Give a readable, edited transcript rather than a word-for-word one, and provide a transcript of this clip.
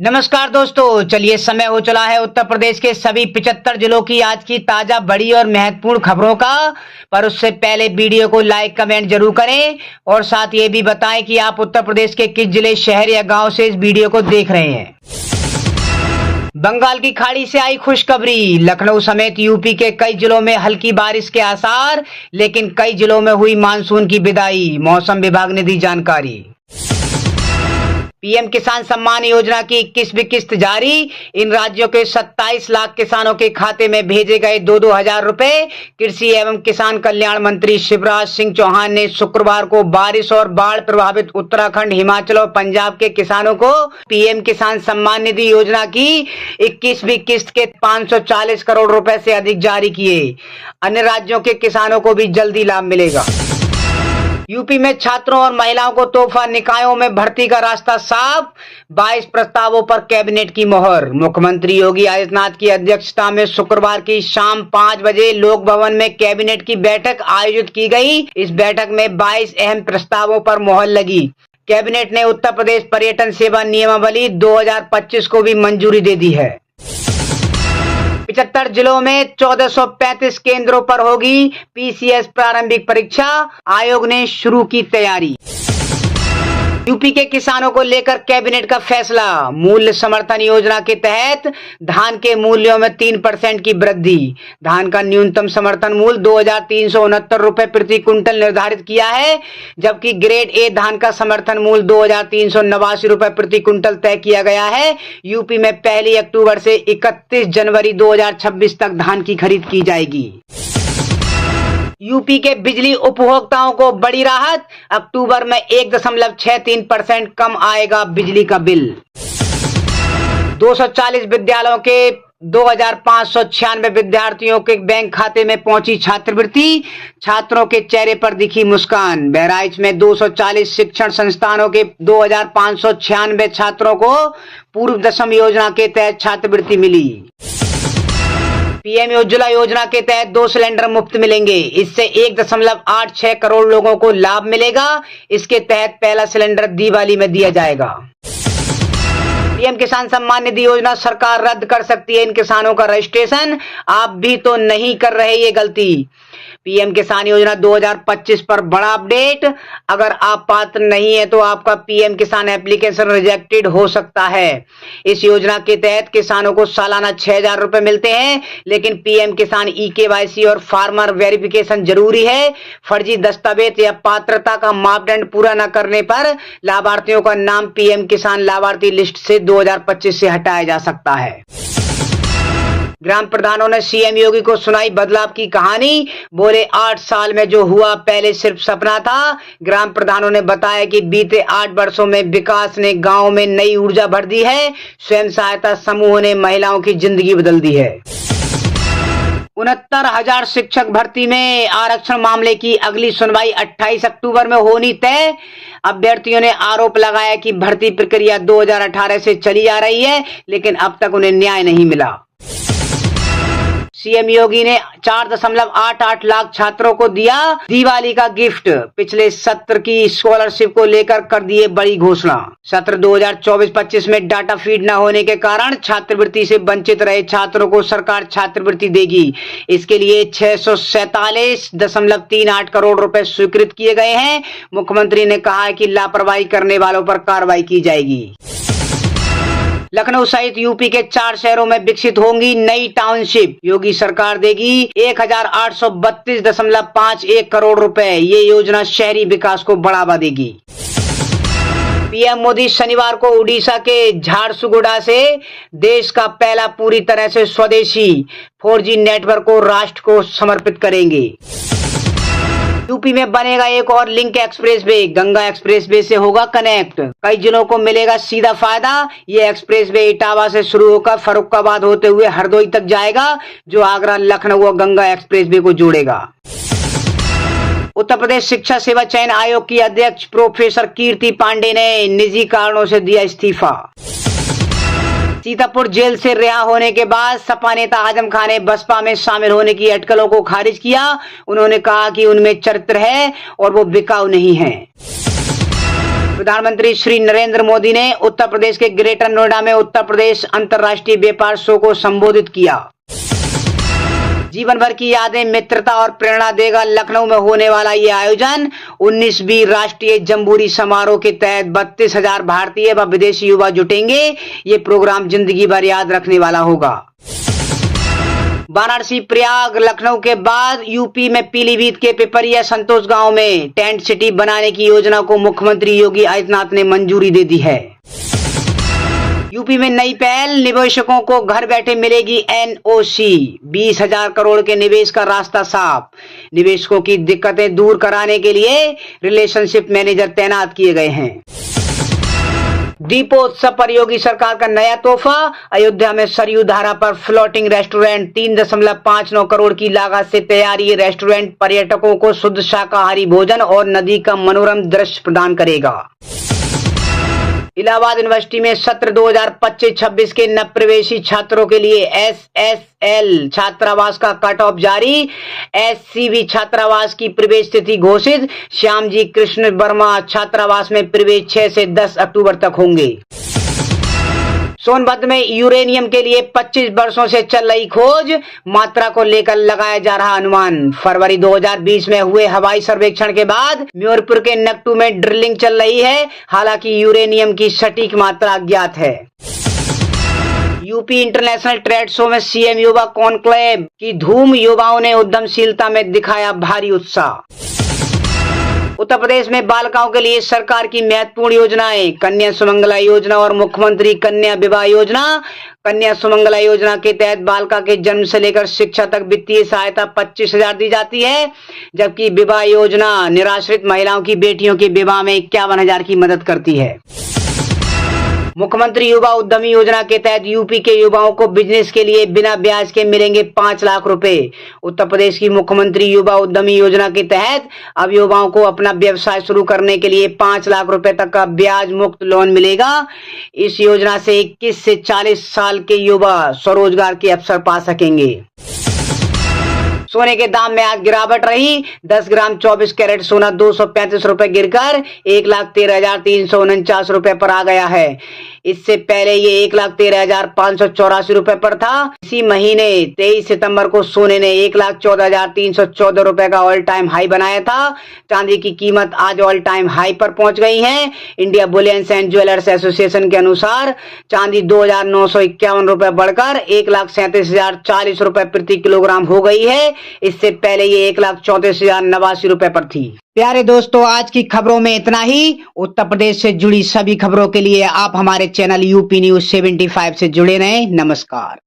नमस्कार दोस्तों, चलिए समय हो चला है उत्तर प्रदेश के सभी 75 जिलों की आज की ताजा बड़ी और महत्वपूर्ण खबरों का। पर उससे पहले वीडियो को लाइक कमेंट जरूर करें और साथ ये भी बताएं कि आप उत्तर प्रदेश के किस जिले, शहर या गांव से इस वीडियो को देख रहे हैं। बंगाल की खाड़ी से आई खुशखबरी, लखनऊ समेत यूपी के कई जिलों में हल्की बारिश के आसार, लेकिन कई जिलों में हुई मानसून की विदाई, मौसम विभाग ने दी जानकारी। पीएम किसान सम्मान योजना की 21वीं किस्त जारी, इन राज्यों के 27 लाख किसानों के खाते में भेजे गए 2-2 हजार रुपए। कृषि एवं किसान कल्याण मंत्री शिवराज सिंह चौहान ने शुक्रवार को बारिश और बाढ़ प्रभावित उत्तराखंड, हिमाचल और पंजाब के किसानों को पीएम किसान सम्मान निधि योजना की 21वीं किस्त के 540 करोड़ रुपए से अधिक जारी किए। अन्य राज्यों के किसानों को भी जल्दी लाभ मिलेगा। यूपी में छात्रों और महिलाओं को तोहफा, निकायों में भर्ती का रास्ता साफ, 22 प्रस्तावों पर कैबिनेट की मोहर। मुख्यमंत्री योगी आदित्यनाथ की अध्यक्षता में शुक्रवार की शाम 5 बजे लोक भवन में कैबिनेट की बैठक आयोजित की गई। इस बैठक में 22 अहम प्रस्तावों पर मोहर लगी। कैबिनेट ने उत्तर प्रदेश पर्यटन सेवा नियमावली 2025 को भी मंजूरी दे दी है। 75 जिलों में 1435 केंद्रों पर होगी पीसीएस प्रारंभिक परीक्षा, आयोग ने शुरू की तैयारी। यूपी के किसानों को लेकर कैबिनेट का फैसला, मूल्य समर्थन योजना के तहत धान के मूल्यों में 3% की वृद्धि। धान का न्यूनतम समर्थन मूल्य 2369 रुपए प्रति क्विंटल निर्धारित किया है, जबकि ग्रेड ए धान का समर्थन मूल्य 2389 रुपए प्रति क्विंटल तय किया गया है। यूपी में 1 अक्टूबर से 31 जनवरी 2026 तक धान की खरीद की जाएगी। यूपी के बिजली उपभोक्ताओं को बड़ी राहत, अक्टूबर में 1.63% कम आएगा बिजली का बिल। 240 विद्यालयों के 2596 विद्यार्थियों के बैंक खाते में पहुंची छात्रवृत्ति, छात्रों के चेहरे पर दिखी मुस्कान। बहराइच में 240 शिक्षण संस्थानों के 2596 छात्रों को पूर्व दशम योजना के तहत छात्रवृत्ति मिली। पीएम उज्ज्वला योजना के तहत 2 सिलेंडर मुफ्त मिलेंगे, इससे 1.86 करोड़ लोगों को लाभ मिलेगा। इसके तहत पहला सिलेंडर दिवाली में दिया जाएगा। पीएम किसान सम्मान निधि योजना सरकार रद्द कर सकती है इन किसानों का रजिस्ट्रेशन, आप भी तो नहीं कर रहे ये गलती। पीएम किसान योजना 2025 पर बड़ा अपडेट, अगर आप पात्र नहीं है तो आपका पीएम किसान एप्लीकेशन रिजेक्टेड हो सकता है। इस योजना के तहत किसानों को सालाना 6000 रुपए मिलते हैं, लेकिन पीएम किसान ई-केवाईसी और फार्मर वेरिफिकेशन जरूरी है। फर्जी दस्तावेज या पात्रता का मापदंड पूरा न करने पर लाभार्थियों का नाम पीएम किसान लाभार्थी लिस्ट से 2025 से हटाया जा सकता है। ग्राम प्रधानों ने सीएम योगी को सुनाई बदलाव की कहानी, बोले 8 साल में जो हुआ पहले सिर्फ सपना था। ग्राम प्रधानों ने बताया कि बीते 8 वर्षों में विकास ने गांव में नई ऊर्जा भर दी है। स्वयं सहायता समूहों ने महिलाओं की जिंदगी बदल दी है। 69,000 शिक्षक भर्ती में आरक्षण मामले की अगली सुनवाई 28 अक्टूबर में होनी तय। अभ्यर्थियों ने आरोप लगाया कि भर्ती प्रक्रिया 2018 से चली आ रही है, लेकिन अब तक उन्हें न्याय नहीं मिला। सीएम योगी ने 4.88 लाख छात्रों को दिया दिवाली का गिफ्ट। पिछले सत्र की स्कॉलरशिप को लेकर कर दिए बड़ी घोषणा। सत्र 2024-25 में डाटा फीड न होने के कारण छात्रवृत्ति से वंचित रहे छात्रों को सरकार छात्रवृत्ति देगी। इसके लिए 647.38 करोड़ रुपए स्वीकृत किए गए हैं। मुख्यमंत्री ने कहा है कि लापरवाही करने वालों पर कार्रवाई की जाएगी। लखनऊ सहित यूपी के 4 शहरों में विकसित होंगी नई टाउनशिप, योगी सरकार देगी 1832.51 करोड़ रुपए। ये योजना शहरी विकास को बढ़ावा देगी। पीएम मोदी शनिवार को उड़ीसा के झारसुगुड़ा से देश का पहला पूरी तरह से स्वदेशी 4G नेटवर्क को राष्ट्र को समर्पित करेंगे। यूपी में बनेगा एक और लिंक एक्सप्रेसवे, गंगा एक्सप्रेसवे से होगा कनेक्ट, कई जिलों को मिलेगा सीधा फायदा। ये एक्सप्रेसवे इटावा से शुरू होकर फर्रुखाबाद होते हुए हरदोई तक जाएगा, जो आगरा, लखनऊ और गंगा एक्सप्रेसवे को जोड़ेगा। उत्तर प्रदेश शिक्षा सेवा चयन आयोग की अध्यक्ष प्रोफेसर कीर्ति पांडे ने निजी कारणों से दिया इस्तीफा। सीतापुर जेल से रिहा होने के बाद सपा नेता आजम खान ने बसपा में शामिल होने की अटकलों को खारिज किया। उन्होंने कहा कि उनमें चरित्र है और वो बिकाऊ नहीं है। प्रधानमंत्री श्री नरेंद्र मोदी ने उत्तर प्रदेश के ग्रेटर नोएडा में उत्तर प्रदेश अंतर्राष्ट्रीय व्यापार शो को संबोधित किया। जीवन भर की यादें, मित्रता और प्रेरणा देगा लखनऊ में होने वाला ये आयोजन 19वीं राष्ट्रीय जम्बूरी समारोह के तहत 32,000 भारतीय व विदेशी युवा जुटेंगे। ये प्रोग्राम जिंदगी भर याद रखने वाला होगा। वाराणसी, प्रयाग, लखनऊ के बाद यूपी में पीलीभीत के पिपरिया संतोष गांव में टेंट सिटी बनाने की योजना को मुख्यमंत्री योगी आदित्यनाथ ने मंजूरी दे दी है। यूपी में नई पहल, निवेशकों को घर बैठे मिलेगी एनओसी। 20,000 करोड़ के निवेश का रास्ता साफ। निवेशकों की दिक्कतें दूर कराने के लिए रिलेशनशिप मैनेजर तैनात किए गए हैं। दीपोत्सव पर योगी सरकार का नया तोहफा। अयोध्या में सरयू धारा पर फ्लोटिंग रेस्टोरेंट 3.59 करोड़ की लागत से तैयार। ये रेस्टोरेंट पर्यटकों को शुद्ध शाकाहारी भोजन और नदी का मनोरम दृश्य प्रदान करेगा। इलाहाबाद यूनिवर्सिटी में सत्र 2025-26 के नवप्रवेशी छात्रों के लिए SSL छात्रावास का कट ऑफ जारी। SCV छात्रावास की प्रवेश तिथि घोषित। श्यामजी कृष्ण वर्मा छात्रावास में प्रवेश 6 से 10 अक्टूबर तक होंगे। सोनभद्र में यूरेनियम के लिए 25 वर्षों से चल रही खोज, मात्रा को लेकर लगाया जा रहा अनुमान। फरवरी 2020 में हुए हवाई सर्वेक्षण के बाद म्योरपुर के नकटू में ड्रिलिंग चल रही है। हालांकि यूरेनियम की सटीक मात्रा अज्ञात है। यूपी इंटरनेशनल ट्रेड शो में सीएम युवा कॉन्क्लेव की धूम। युवाओं ने उद्यमशीलता में दिखाया भारी उत्साह। उत्तर प्रदेश में बालिकाओं के लिए सरकार की महत्वपूर्ण योजनाएं, कन्या सुमंगला योजना और मुख्यमंत्री कन्या विवाह योजना। कन्या सुमंगला योजना के तहत बालिका के जन्म से लेकर शिक्षा तक वित्तीय सहायता 25,000 दी जाती है, जबकि विवाह योजना निराश्रित महिलाओं की बेटियों के विवाह में 51,000 की मदद करती है। मुख्यमंत्री युवा उद्यमी योजना के तहत यूपी के युवाओं को बिजनेस के लिए बिना ब्याज के मिलेंगे 5 लाख रुपए। उत्तर प्रदेश की मुख्यमंत्री युवा उद्यमी योजना के तहत अब युवाओं को अपना व्यवसाय शुरू करने के लिए 5 लाख रुपए तक का ब्याज मुक्त लोन मिलेगा। इस योजना से 21 से 40 साल के युवा स्वरोजगार के अवसर पा सकेंगे। सोने के दाम में आज गिरावट रही। 10 ग्राम 24 कैरेट सोना 235 रुपए गिरकर 1,13,349 रुपए पर आ गया है। इससे पहले ये 1,13,584 रुपए पर था। इसी महीने 23 सितंबर को सोने ने 1,14,314 रुपए का ऑल टाइम हाई बनाया था। चांदी की कीमत आज ऑल टाइम हाई पर पहुंच गई है। India Boolean and jewellers association के अनुसार चांदी 2,951 रुपए बढ़कर 1,37,040 रुपए प्रति किलोग्राम हो गई है। इससे पहले ये 1,34,089 रुपए पर थी। प्यारे दोस्तों, आज की खबरों में इतना ही। उत्तर प्रदेश से जुड़ी सभी खबरों के लिए आप हमारे चैनल यूपी न्यूज 75 से जुड़े रहें। नमस्कार।